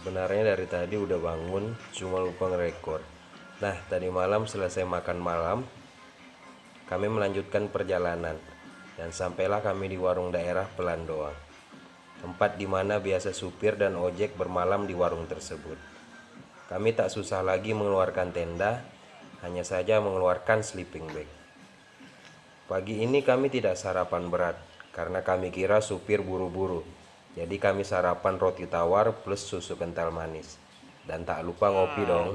Sebenarnya dari tadi udah bangun, cuma lupa ngerekord. Nah, tadi malam selesai makan malam, kami melanjutkan perjalanan dan sampailah kami di warung daerah Pelandoang, tempat di mana biasa supir dan ojek bermalam di warung tersebut. Kami tak susah lagi mengeluarkan tenda, hanya saja mengeluarkan sleeping bag. Pagi ini kami tidak sarapan berat karena kami kira supir buru-buru. Jadi kami sarapan roti tawar plus susu kental manis. Dan tak lupa ngopi dong.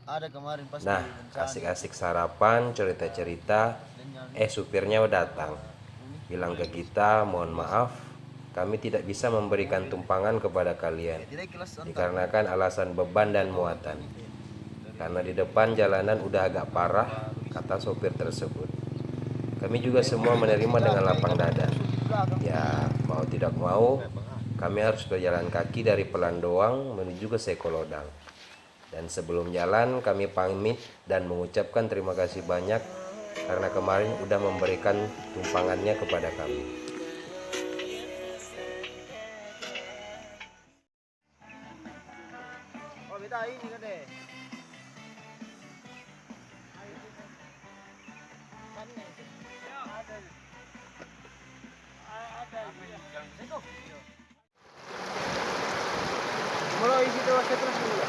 Ada kemarin pas Nah, asik-asik sarapan, cerita-cerita, supirnya datang. Bilang ke kita, mohon maaf, kami tidak bisa memberikan tumpangan kepada kalian dikarenakan alasan beban dan muatan. Karena di depan jalanan udah agak parah, kata sopir tersebut. Kami juga semua menerima dengan lapang dada. Ya, mau tidak mau, kami harus berjalan kaki dari Pelandoang menuju ke Sekolodang. Dan sebelum jalan, kami pamit dan mengucapkan terima kasih banyak karena kemarin udah memberikan tumpangannya kepada kami. Oh, beta ini kan deh. Kalau isi tuh terus dulu.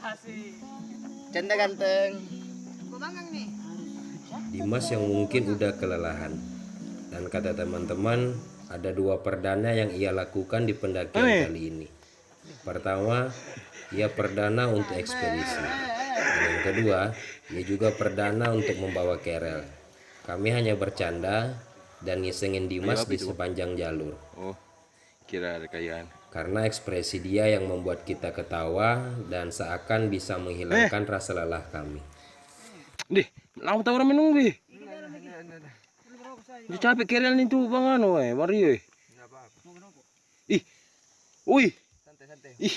Asik. Canda ganteng. Dimas yang mungkin udah kelelahan. Dan kata teman-teman, ada 2 perdana yang ia lakukan di pendakian kali ini. Pertama, ia perdana untuk ekspedisi. Dan yang kedua, ia juga perdana untuk membawa kerel. Kami hanya bercanda dan ngisengin Dimas di sepanjang jalur. Oh, kira ada kayaan. Karena ekspresi dia yang membuat kita ketawa dan seakan bisa menghilangkan rasa lelah kami. Deh, lama tahu orang minum deh. Dia capek kerel nih tuh bang anu Mario. Ih, wih. Santai-santai. Ih.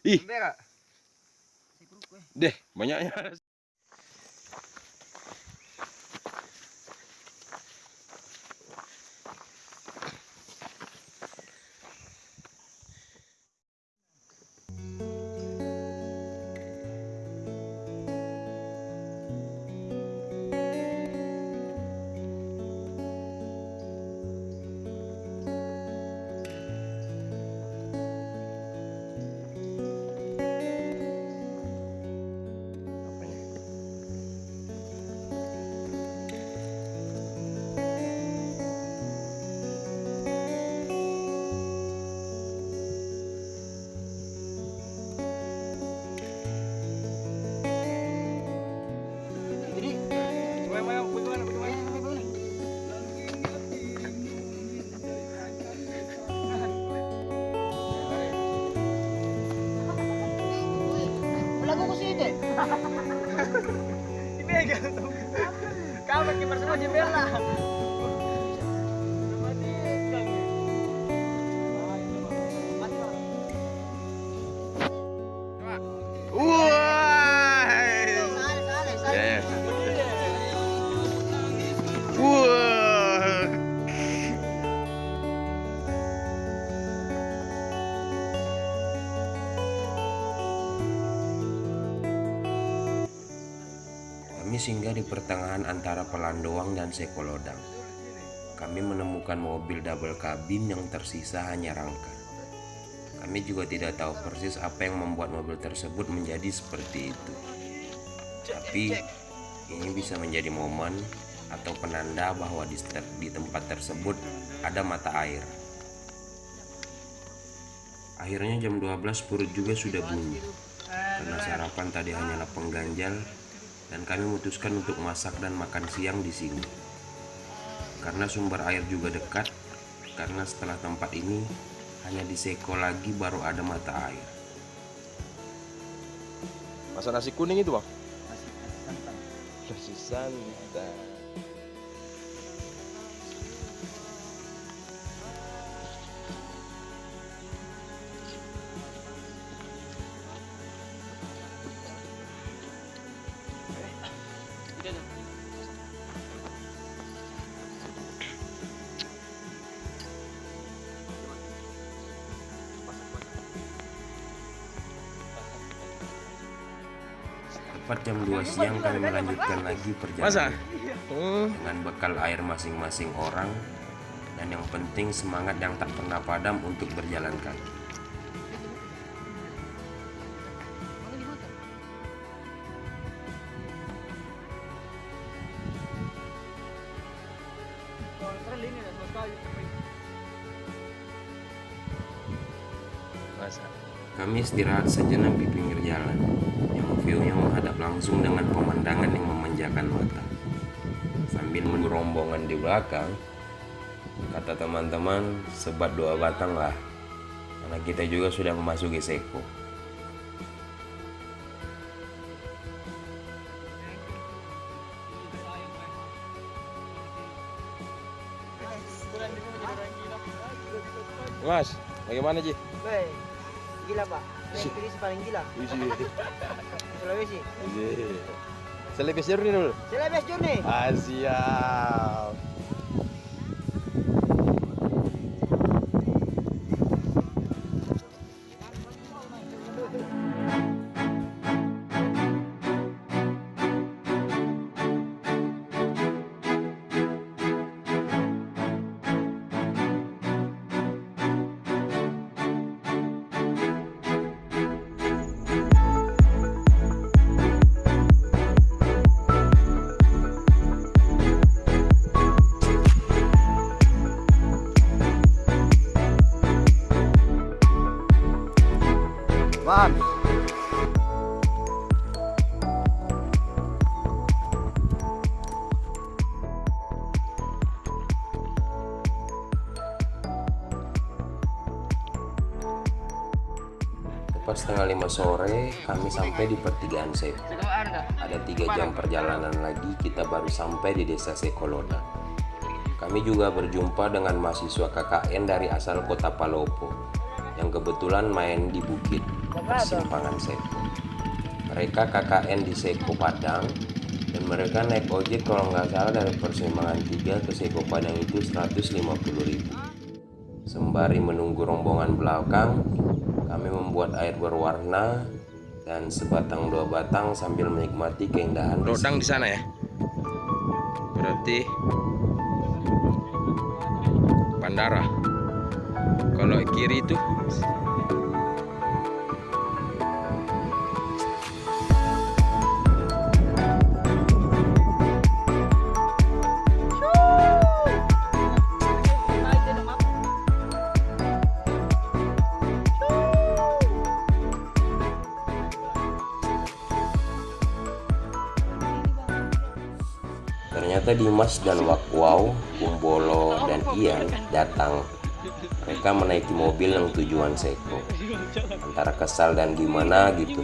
Ih. Deh, banyaknya. Kamu kiper semua jembela. Kami singgah di pertengahan antara Pelandoang dan Sekolodang. Kami menemukan mobil double kabin yang tersisa hanya rangka. Kami juga tidak tahu persis apa yang membuat mobil tersebut menjadi seperti itu. Tapi ini bisa menjadi momen atau penanda bahwa di tempat tersebut ada mata air. Akhirnya jam 12 perut juga sudah bunyi. Karena sarapan tadi hanyalah pengganjal dan kami memutuskan untuk masak dan makan siang di sini. Karena sumber air juga dekat, karena setelah tempat ini hanya di Seko lagi baru ada mata air. Masak nasi kuning itu bang? Nasi santan. Tepat jam 2 siang kami melanjutkan lagi perjalanan dengan bekal air masing-masing orang, dan yang penting semangat yang tak pernah padam untuk berjalan kaki. Kami istirahat sejenak di pinggir jalan yang view-nya menghadap langsung dengan pemandangan yang memanjakan mata. Sambil menunggu rombongan di belakang, kata teman-teman, sebat 2 batang lah, karena kita juga sudah memasuki Seko. Mas, bagaimana Ji? Baik. Gila pak. Ini paling gila. Sulawesi. Selebes journey dulu. Selebes journey. Siap. Man. Tepat setengah 5 sore kami sampai di pertigaan Seko. Ada 3 jam perjalanan lagi kita baru sampai di desa Sekoloda. Kami juga berjumpa dengan mahasiswa KKN dari asal kota Palopo yang kebetulan main di bukit persimpangan Seko. Mereka KKN di Seko Padang dan mereka naik ojek kalau nggak salah dari persimpangan 3 ke Seko Padang itu 150.000. Sembari menunggu rombongan belakang, kami membuat air berwarna dan sebatang 2 batang sambil menikmati keindahan Rodang di sana ya. Berarti Pandara. Kalau kiri itu ternyata Dimas dan Wakwau, Kumbolo dan Ian datang. Mereka menaiki mobil yang tujuan Seko. Antara kesal dan gimana gitu.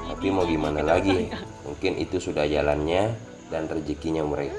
Tapi mau gimana lagi? Mungkin itu sudah jalannya dan rezekinya mereka.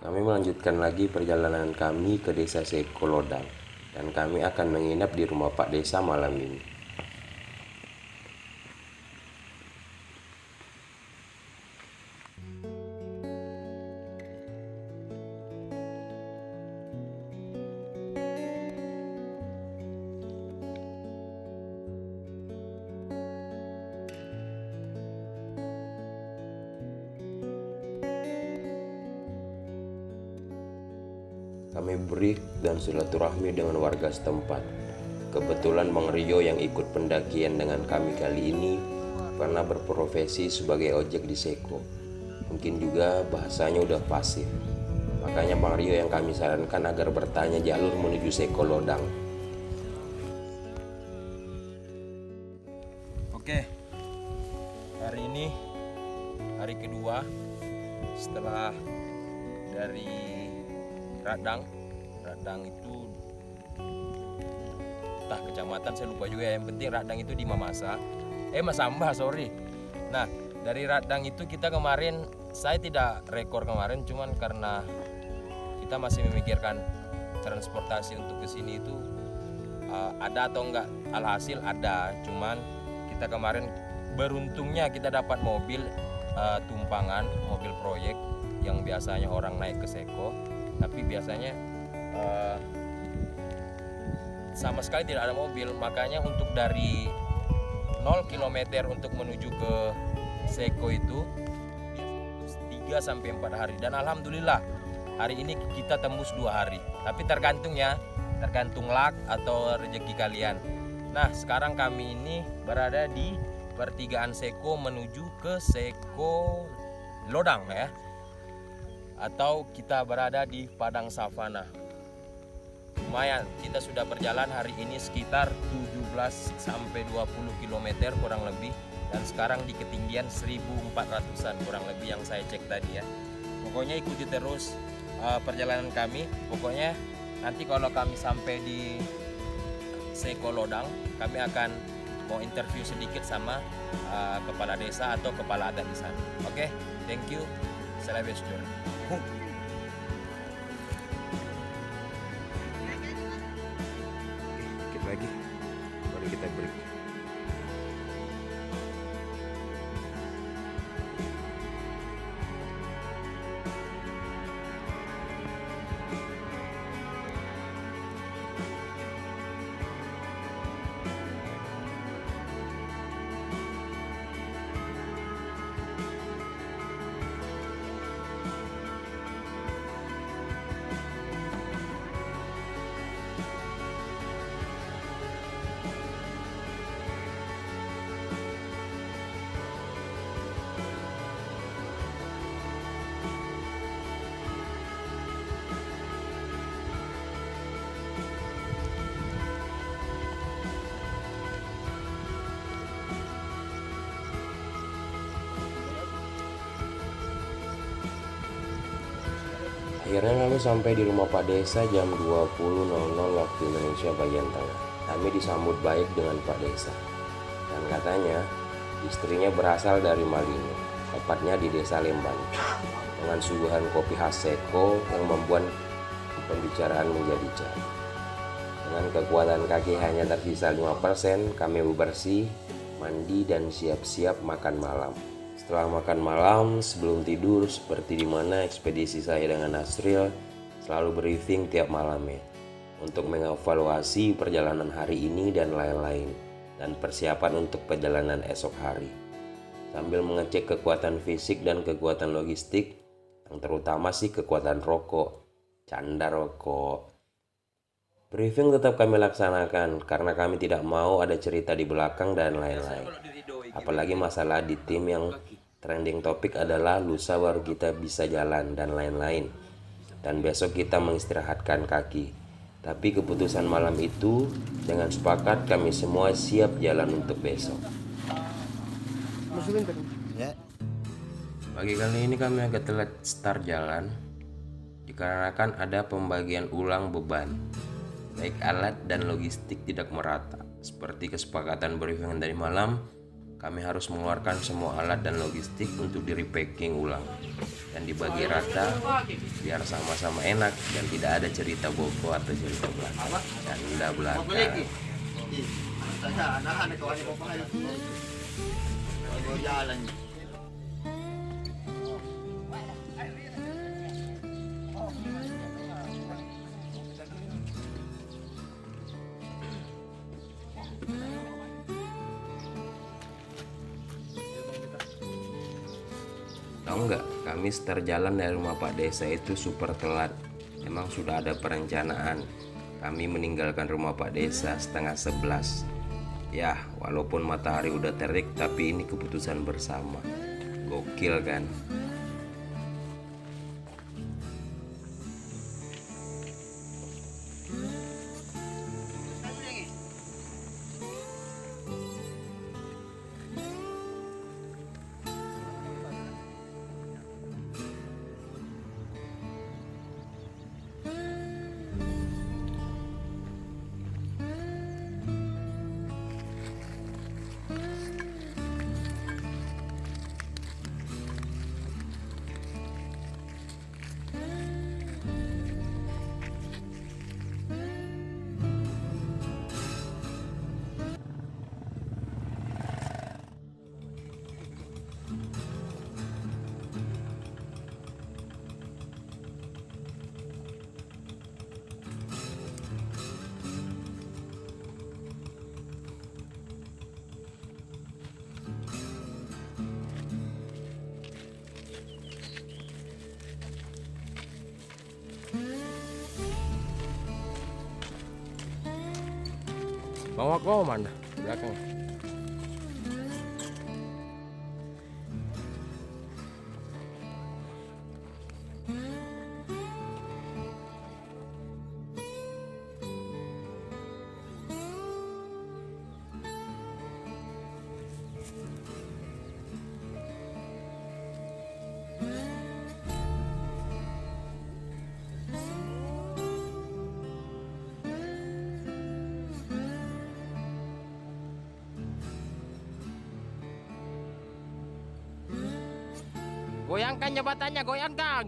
Kami melanjutkan lagi perjalanan kami ke desa Sekoloda. dan kami akan menginap di rumah Pak Desa malam ini. Kami break dan silaturahmi dengan warga setempat. Kebetulan Bang Rio yang ikut pendakian dengan kami kali ini pernah berprofesi sebagai ojek di Seko. Mungkin juga bahasanya udah fasih. Makanya Bang Rio yang kami sarankan agar bertanya jalur menuju Seko Lodang. Oke, hari ini hari kedua setelah dari Radang itu entah kecamatan saya lupa juga ya. Yang penting Radang itu di Mamasa. Masamba, sorry. Nah, dari Radang itu kita kemarin, saya tidak rekor kemarin, cuman karena kita masih memikirkan transportasi untuk ke sini itu ada atau enggak. Alhasil ada, cuman kita kemarin beruntungnya kita dapat mobil tumpangan, mobil proyek yang biasanya orang naik ke Seko, tapi biasanya sama sekali tidak ada mobil. Makanya untuk dari 0 km untuk menuju ke Seko itu 3-4 hari, dan alhamdulillah hari ini kita tembus 2 hari. Tapi tergantung luck atau rezeki kalian. Nah, sekarang kami ini berada di pertigaan Seko menuju ke Seko Lodang ya, atau kita berada di Padang Savana. Lumayan, kita sudah berjalan hari ini sekitar 17-20 km kurang lebih, dan sekarang di ketinggian 1400-an kurang lebih yang saya cek tadi ya. Pokoknya ikuti terus perjalanan kami. Pokoknya nanti kalau kami sampai di Seko Lodang, kami akan mau interview sedikit sama kepala desa atau kepala adat di sana. Oke, thank you. Selamat journey. Dikit lagi, baru kita break. Akhirnya kami sampai di rumah Pak Desa jam 20.00 waktu Indonesia bagian tengah. Kami disambut baik dengan Pak Desa, dan katanya istrinya berasal dari Malino, tepatnya di Desa Lemban, dengan suguhan kopi khas Seko yang membuat pembicaraan menjadi cair. Dengan kekuatan kaki hanya tersisa 5%, kami bebersih, mandi, dan siap-siap makan malam. Setelah makan malam, sebelum tidur, seperti dimana ekspedisi saya dengan Nasril selalu briefing tiap malamnya untuk mengevaluasi perjalanan hari ini dan lain-lain, dan persiapan untuk perjalanan esok hari, sambil mengecek kekuatan fisik dan kekuatan logistik, yang terutama sih kekuatan rokok, canda rokok. Briefing tetap kami laksanakan karena kami tidak mau ada cerita di belakang dan lain-lain. Apalagi masalah di tim yang trending topik adalah lusa baru kita bisa jalan dan lain-lain, dan besok kita mengistirahatkan kaki. Tapi keputusan malam itu dengan sepakat kami semua siap jalan untuk besok. Pagi kali ini kami agak telat start jalan dikarenakan ada pembagian ulang beban, baik alat dan logistik tidak merata. Seperti kesepakatan briefing dari malam, Kami harus mengeluarkan semua alat dan logistik untuk di repacking ulang dan dibagi rata biar sama-sama enak dan tidak ada cerita boko atau cerita belaka. Canda belaka. Tahu nggak, kami start jalan dari rumah Pak Desa itu super telat. Emang sudah ada perencanaan. Kami meninggalkan rumah Pak Desa setengah 11. Ya, walaupun matahari udah terik, tapi ini keputusan bersama. Gokil kan? Bawa kau mana? Belakang. Goyangkan jabatannya, goyangkan.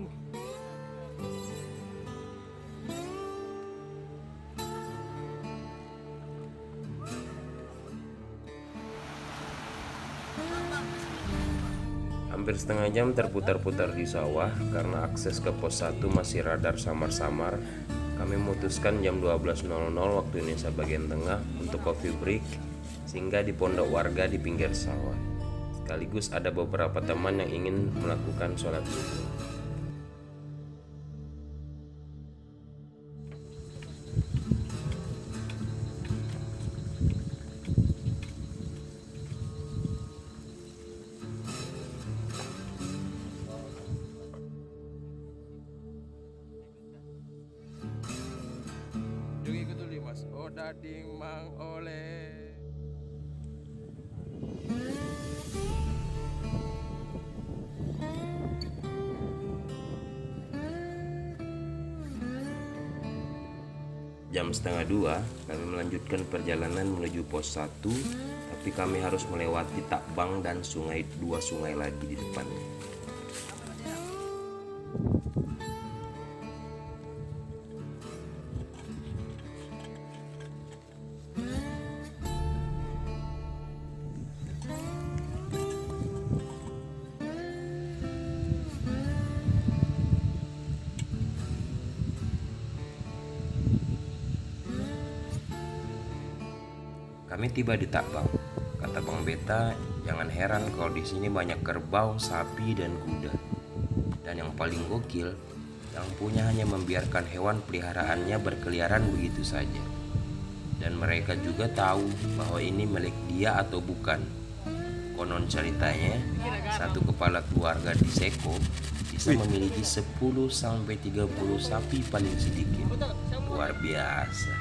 Hampir setengah jam terputar-putar di sawah karena akses ke pos 1 masih radar samar-samar. Kami memutuskan jam 12.00 waktu Indonesia bagian tengah untuk coffee break, singgah di pondok warga di pinggir sawah. Sekaligus ada beberapa teman yang ingin melakukan sholat subuh. Juga ikut dulu Mas. Oh dading mang oleh. Jam setengah 2 kami melanjutkan perjalanan menuju pos 1, tapi kami harus melewati Takbang dan dua sungai lagi di depannya. Kami tiba di Takbang. Kata Bang Beta, jangan heran kalau di sini banyak kerbau, sapi, dan kuda. Dan yang paling gokil, yang punya hanya membiarkan hewan peliharaannya berkeliaran begitu saja. Dan mereka juga tahu bahwa ini milik dia atau bukan. Konon ceritanya, satu kepala keluarga di Seko bisa memiliki 10-30 sapi paling sedikit. Luar biasa.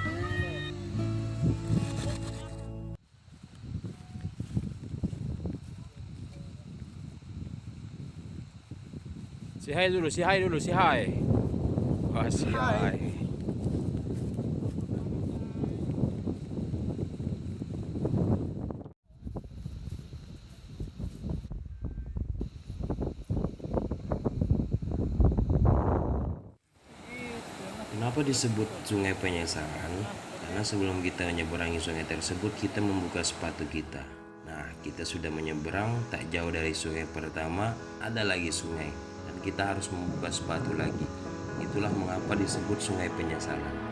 Si hai dulu, si hai dulu, si hai. Wah, si hai. Mengapa disebut sungai penyesalan? Karena sebelum kita menyeberangi sungai tersebut, kita membuka sepatu kita. Nah, kita sudah menyeberang, tak jauh dari sungai pertama, ada lagi sungai. Dan kita harus membuka sepatu lagi. Itulah mengapa disebut sungai penyesalan.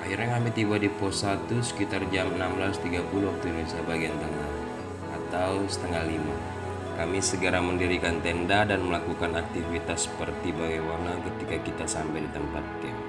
Akhirnya kami tiba di pos 1 sekitar jam 16.30 waktu Indonesia bagian tengah atau setengah 5. Kami segera mendirikan tenda dan melakukan aktivitas seperti bagaimana ketika kita sampai di tempat camp.